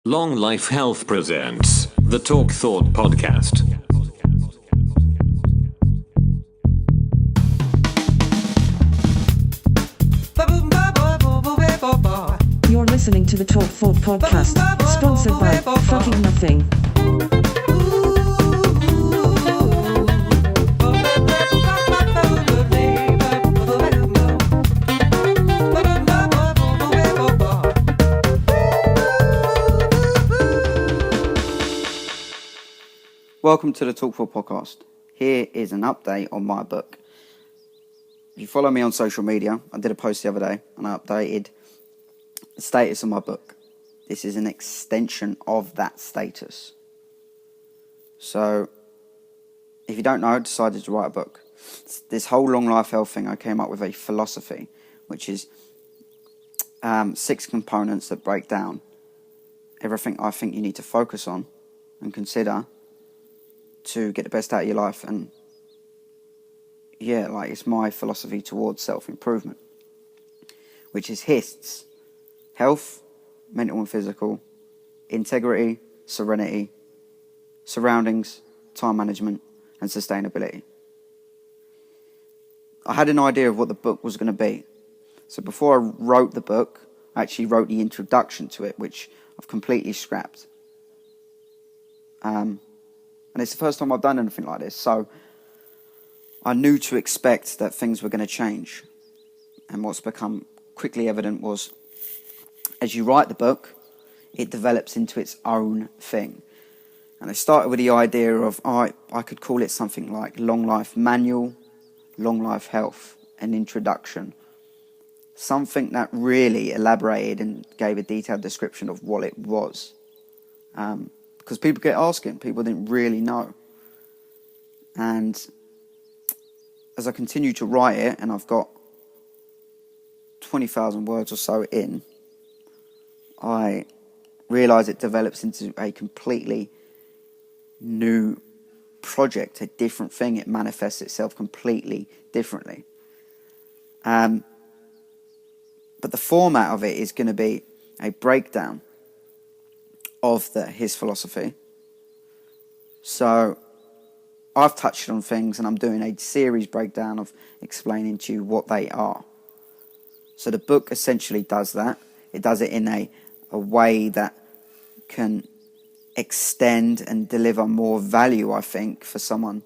Long Life Health presents the Talk Thought Podcast. You're listening to the Talk Thought Podcast, sponsored by Fucking Nothing. Welcome to the Talk Thought Podcast. Here is an update on my book. If you follow me on social media, I did a post the other day and I updated the status of my book. This is an extension of that status. So, if you don't know, I decided to write a book. This whole long life health thing, I came up with a philosophy, which is 6 components that break down everything I think you need to focus on and consider to get the best out of your life. And it's my philosophy towards self-improvement, which is HISTs: health, mental and physical, integrity, serenity, surroundings, time management, and sustainability. I had an idea of what the book was going to be. So before I wrote the book, I actually wrote the introduction to it, which I've completely scrapped. And it's the first time I've done anything like this, so I knew to expect that things were going to change. And what's become quickly evident was, as you write the book, it develops into its own thing. And I started with the idea of, I could call it something like Long Life Manual, Long Life Health, an introduction. Something that really elaborated and gave a detailed description of what it was. Because people get asking, people didn't really know. And as I continue to write it, and I've got 20,000 words or so in, I realise it develops into a completely new project, a different thing. It manifests itself completely differently. But the format of it is going to be a breakdown of his philosophy. So I've touched on things and I'm doing a series breakdown of explaining to you what they are. So the book essentially does that. It does it in a way that can extend and deliver more value, I think, for someone,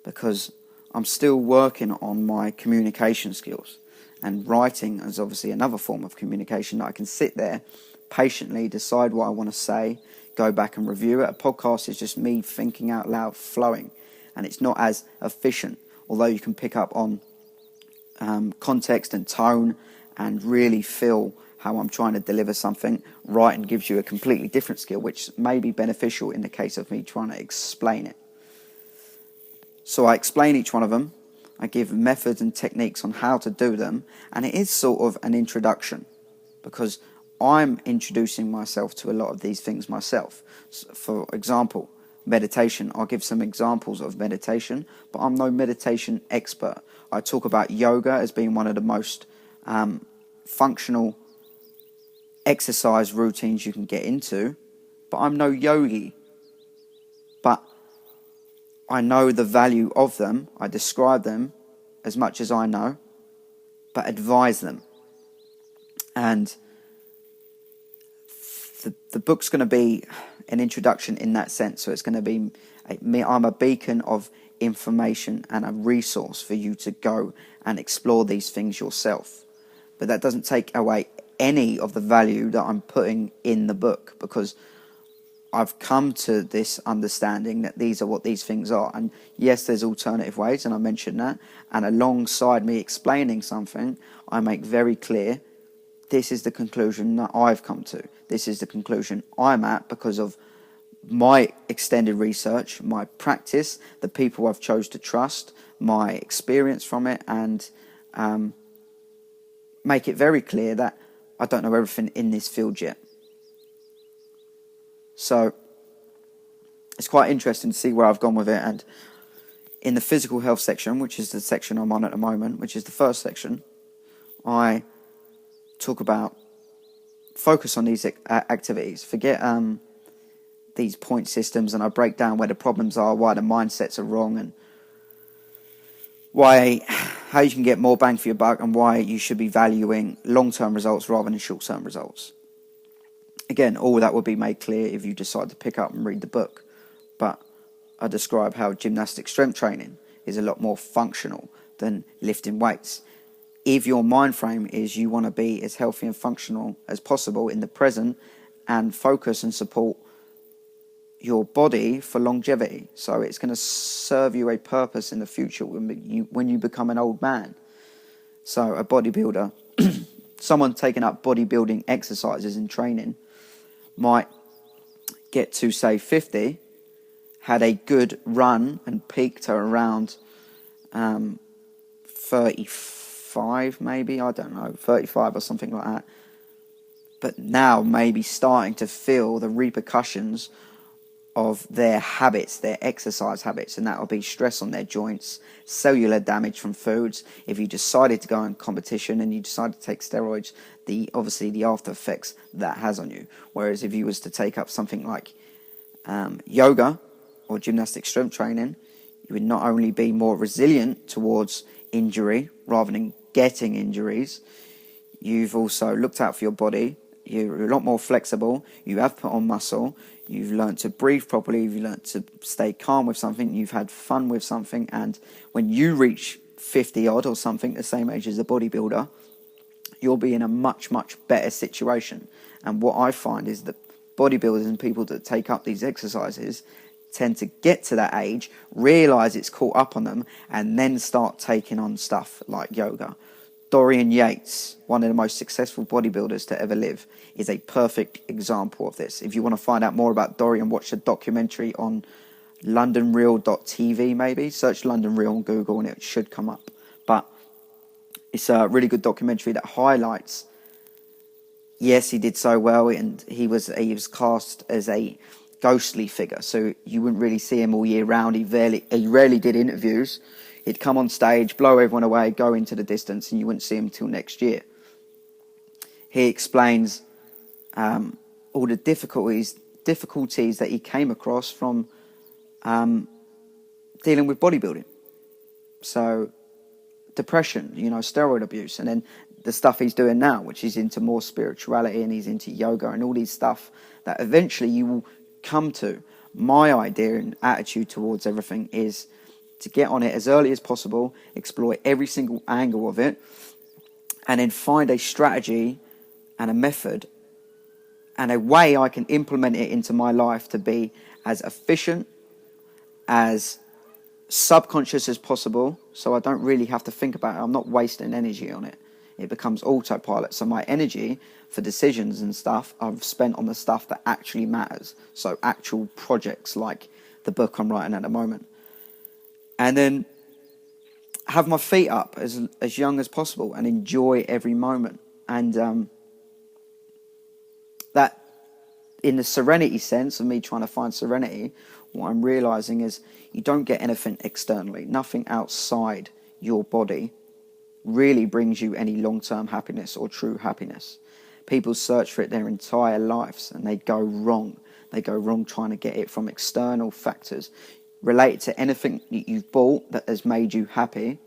because I'm still working on my communication skills, and writing is obviously another form of communication that I can sit there patiently, decide what I want to say, go back and review it. A podcast is just me thinking out loud, flowing, and it's not as efficient, although you can pick up on context and tone and really feel how I'm trying to deliver something. Writing gives you a completely different skill, which may be beneficial in the case of me trying to explain it. So I explain each one of them, I give methods and techniques on how to do them, and it is sort of an introduction, because I'm introducing myself to a lot of these things myself. So for example, meditation. I'll give some examples of meditation, but I'm no meditation expert. I talk about yoga as being one of the most functional exercise routines you can get into, but I'm no yogi. But I know the value of them. I describe them as much as I know, but advise them. And the book's going to be an introduction in that sense. So it's going to be I'm a beacon of information and a resource for you to go and explore these things yourself. But that doesn't take away any of the value that I'm putting in the book, because I've come to this understanding that these are what these things are. And yes, there's alternative ways, and I mentioned that. And alongside me explaining something, I make very clear, this is the conclusion that I've come to. This is the conclusion I'm at because of my extended research, my practice, the people I've chose to trust, my experience from it, and make it very clear that I don't know everything in this field yet. So it's quite interesting to see where I've gone with it. And in the physical health section, which is the section I'm on at the moment, which is the first section, I talk about focus on these activities. Forget these point systems, and I break down where the problems are, why the mindsets are wrong, and how you can get more bang for your buck, and why you should be valuing long-term results rather than short-term results. Again, all that will be made clear if you decide to pick up and read the book. But I describe how gymnastic strength training is a lot more functional than lifting weights. If your mind frame is you want to be as healthy and functional as possible in the present and focus and support your body for longevity, so it's going to serve you a purpose in the future when you become an old man. So a bodybuilder, someone taking up bodybuilding exercises and training might get to, say, 50, had a good run and peaked to around 35 maybe, I don't know, 35 or something like that. But now maybe starting to feel the repercussions of their habits, their exercise habits, and that will be stress on their joints, cellular damage from foods. If you decided to go in competition and you decide to take steroids, obviously the after effects that has on you. Whereas if you was to take up something like yoga or gymnastic strength training, you would not only be more resilient towards injury rather than getting injuries, you've also looked out for your body, you're a lot more flexible, you have put on muscle, you've learned to breathe properly, you've learned to stay calm with something, you've had fun with something, and when you reach 50 odd or something, the same age as a bodybuilder, you'll be in a much, much better situation. And what I find is that bodybuilders and people that take up these exercises tend to get to that age, realise it's caught up on them, and then start taking on stuff like yoga. Dorian Yates, one of the most successful bodybuilders to ever live, is a perfect example of this. If you want to find out more about Dorian, watch a documentary on LondonReal.tv maybe. Search London Real on Google and it should come up. But it's a really good documentary that highlights, yes, he did so well, and he was cast as a ghostly figure, so you wouldn't really see him all year round. He rarely did interviews. He'd come on stage, blow everyone away, go into the distance, and you wouldn't see him till next year. He explains all the difficulties that he came across from dealing with bodybuilding. So depression, steroid abuse, and then the stuff he's doing now, which is into more spirituality, and he's into yoga and all these stuff that eventually you will come to. My idea and attitude towards everything is to get on it as early as possible, explore every single angle of it, and then find a strategy and a method and a way I can implement it into my life to be as efficient, as subconscious as possible, so I don't really have to think about it. I'm not wasting energy on it. It becomes autopilot. So my energy for decisions and stuff I've spent on the stuff that actually matters. So actual projects like the book I'm writing at the moment. And then have my feet up as young as possible and enjoy every moment. And that, in the serenity sense of me trying to find serenity, what I'm realising is you don't get anything externally. Nothing outside your body really brings you any long-term happiness or true happiness. People search for it their entire lives and they go wrong. They go wrong trying to get it from external factors. Relate it to anything that you've bought that has made you happy,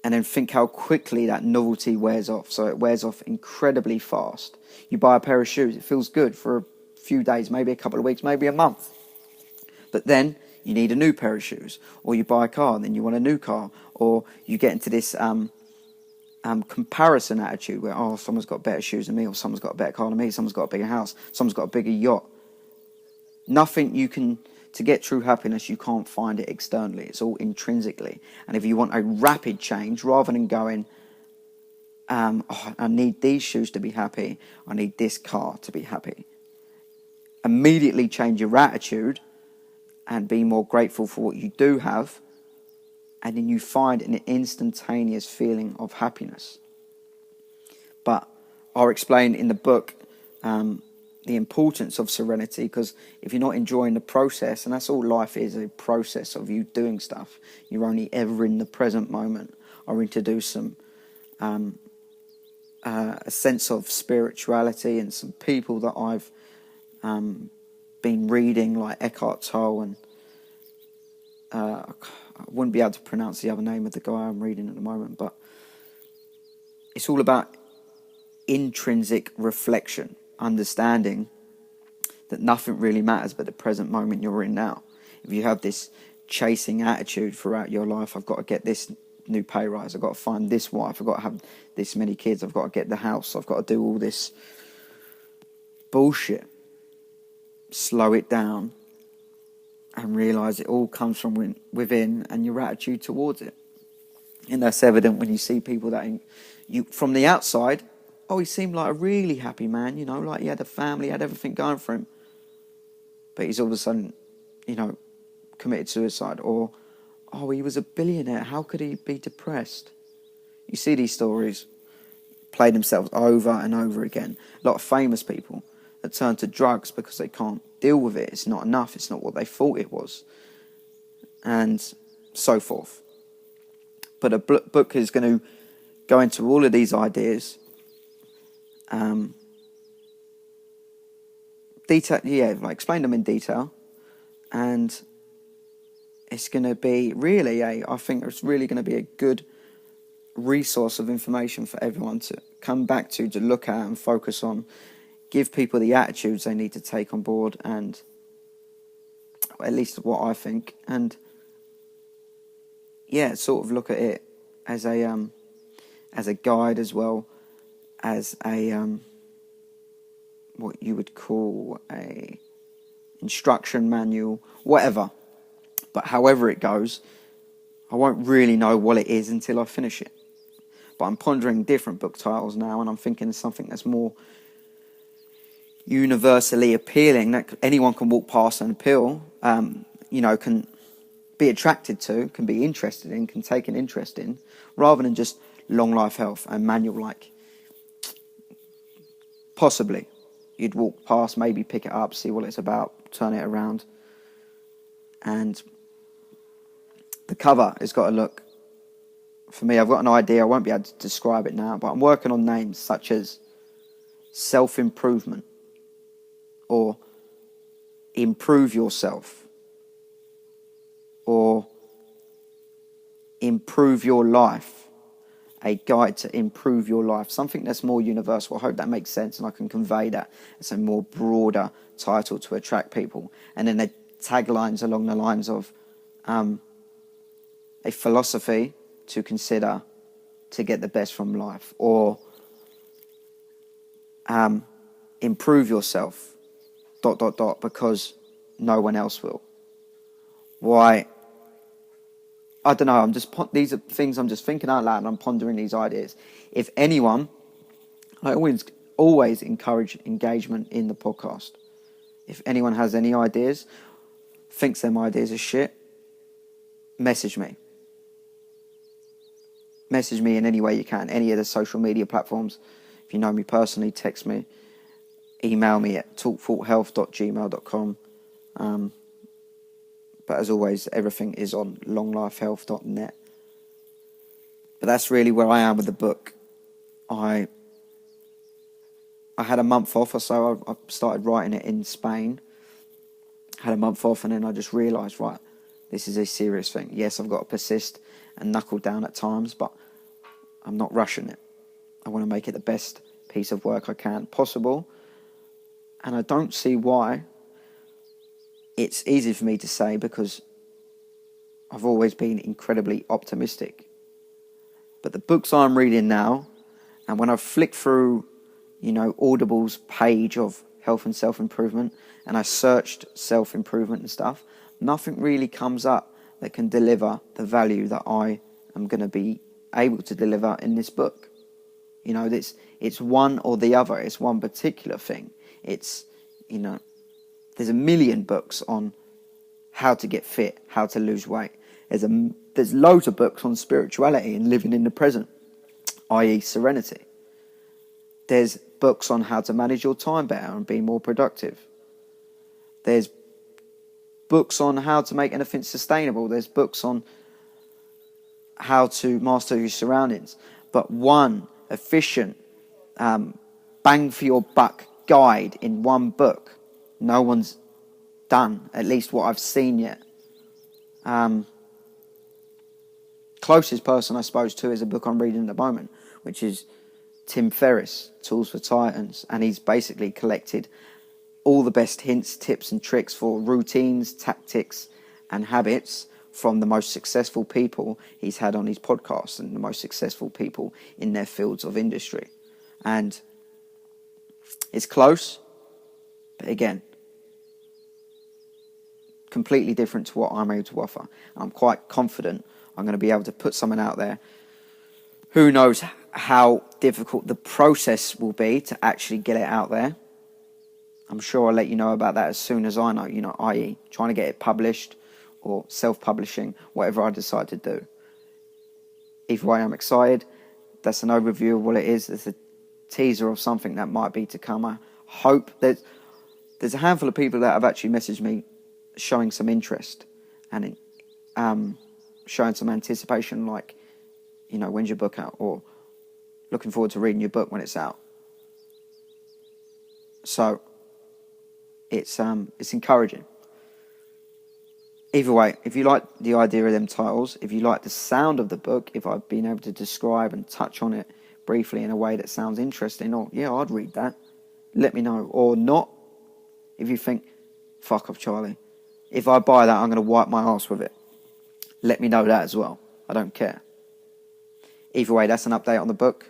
and then think how quickly that novelty wears off. So it wears off incredibly fast. You buy a pair of shoes, it feels good for a few days, maybe a couple of weeks, maybe a month. But then you need a new pair of shoes, or you buy a car and then you want a new car, or you get into this comparison attitude where, someone's got better shoes than me, or someone's got a better car than me, someone's got a bigger house, someone's got a bigger yacht. Nothing you can... To get true happiness, you can't find it externally. It's all intrinsically. And if you want a rapid change, rather than going, I need these shoes to be happy, I need this car to be happy, immediately change your attitude and be more grateful for what you do have, and then you find an instantaneous feeling of happiness. But I'll explain in the book the importance of serenity, because if you're not enjoying the process, and that's all life is, a process of you doing stuff, you're only ever in the present moment, or introduce some a sense of spirituality, and some people that I've been reading, like Eckhart Tolle, and I wouldn't be able to pronounce the other name of the guy I'm reading at the moment, but it's all about intrinsic reflection, understanding that nothing really matters but the present moment you're in now. If you have this chasing attitude throughout your life, I've got to get this new pay rise, I've got to find this wife, I've got to have this many kids, I've got to get the house, I've got to do all this bullshit. Slow it down and realise it all comes from within, and your attitude towards it. And that's evident when you see people that you from the outside, oh, he seemed like a really happy man, you know, like he had a family, had everything going for him. But he's all of a sudden, you know, committed suicide. Or, oh, he was a billionaire, how could he be depressed? You see these stories play themselves over and over again. A lot of famous people that turn to drugs because they can't deal with it. It's not enough. It's not what they thought it was. And so forth. But a book is going to go into all of these ideas. Explain them in detail. And it's going to be really I think it's really going to be a good resource of information for everyone to come back to look at and focus on. Give people the attitudes they need to take on board, and at least what I think, and sort of look at it as a guide as well as a what you would call a instruction manual, whatever. But however it goes, I won't really know what it is until I finish it. But I'm pondering different book titles now, and I'm thinking of something that's more universally appealing, that anyone can walk past and appeal, can be attracted to, can be interested in, can take an interest in, rather than just Long Life Health and manual, like possibly you'd walk past, maybe pick it up, see what it's about, turn it around, and the cover has got to look, for me, I've got an idea, I won't be able to describe it now, but I'm working on names such as self-improvement, or improve yourself, or improve your life, a guide to improve your life, something that's more universal. I hope that makes sense and I can convey that as a more broader title to attract people. And then the taglines along the lines of a philosophy to consider to get the best from life, or improve yourself, ... because no one else will. Why? I don't know. These are things I'm just thinking out loud, and I'm pondering these ideas. If anyone, I always encourage engagement in the podcast. If anyone has any ideas, thinks them ideas are shit, message me. Message me in any way you can. Any of the social media platforms. If you know me personally, text me. Email me at talkthoughtealth@gmail.com. But as always, everything is on longlifehealth.net. But that's really where I am with the book. I had a month off or so. I started writing it in Spain. Had a month off, and then I just realised, right, this is a serious thing. Yes, I've got to persist and knuckle down at times, but I'm not rushing it. I want to make it the best piece of work I can possible. And I don't see why. It's easy for me to say because I've always been incredibly optimistic. But the books I'm reading now, and when I flick through, Audible's page of health and self-improvement, and I searched self-improvement and stuff, nothing really comes up that can deliver the value that I am going to be able to deliver in this book. It's one or the other. It's one particular thing. It's, there's a million books on how to get fit, how to lose weight. There's loads of books on spirituality and living in the present, i.e. serenity. There's books on how to manage your time better and be more productive. There's books on how to make anything sustainable. There's books on how to master your surroundings. But one efficient, bang for your buck guide in one book. No one's done, at least what I've seen yet. Closest person, I suppose, to is a book I'm reading at the moment, which is Tim Ferriss, Tools for Titans. And he's basically collected all the best hints, tips and tricks for routines, tactics and habits from the most successful people he's had on his podcast and the most successful people in their fields of industry. And it's close, but again, completely different to what I'm able to offer. I'm quite confident I'm going to be able to put something out there. Who knows how difficult the process will be to actually get it out there. I'm sure I'll let you know about that as soon as I know, i.e. trying to get it published or self-publishing, whatever I decide to do. Either way, I'm excited. That's an overview of what it is. There's a teaser of something that might be to come. I hope there's a handful of people that have actually messaged me showing some interest and showing some anticipation, like, when's your book out, or looking forward to reading your book when it's out. So it's encouraging. Either way, if you like the idea of them titles, if you like the sound of the book, if I've been able to describe and touch on it briefly in a way that sounds interesting, or yeah, I'd read that, let me know. Or not, if you think, fuck off, Charlie, if I buy that, I'm going to wipe my ass with it, let me know that as well. I don't care. Either way, that's an update on the book.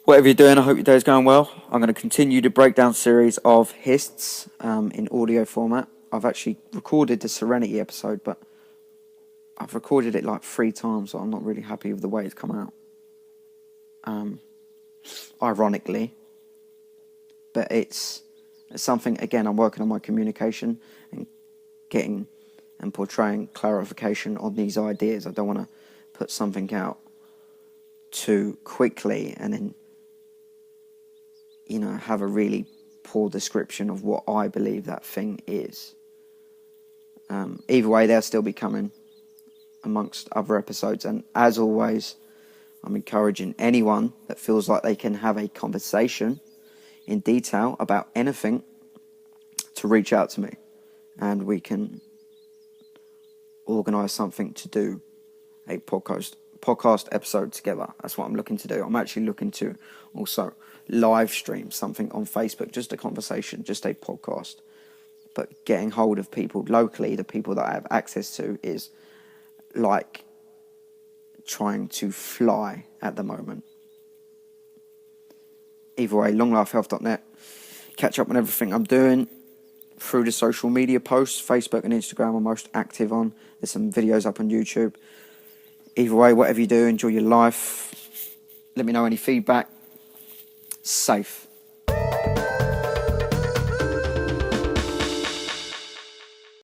Whatever you're doing, I hope your day's going well. I'm going to continue the breakdown series of Hists in audio format. I've actually recorded the Serenity episode, but I've recorded it like 3 times, so I'm not really happy with the way it's come out. Ironically. But it's something, again, I'm working on my communication and getting and portraying clarification on these ideas. I don't want to put something out too quickly and then, have a really poor description of what I believe that thing is. Either way, they'll still be coming amongst other episodes. And as always, I'm encouraging anyone that feels like they can have a conversation in detail about anything to reach out to me. And we can organise something to do a podcast episode together. That's what I'm looking to do. I'm actually looking to also live stream something on Facebook, just a conversation, just a podcast. But getting hold of people locally, the people that I have access to, is like trying to fly at the moment. Either way, longlifehealth.net. Catch up on everything I'm doing through the social media posts. Facebook and Instagram I'm most active on. There's some videos up on YouTube. Either way, whatever you do, enjoy your life. Let me know any feedback. Safe.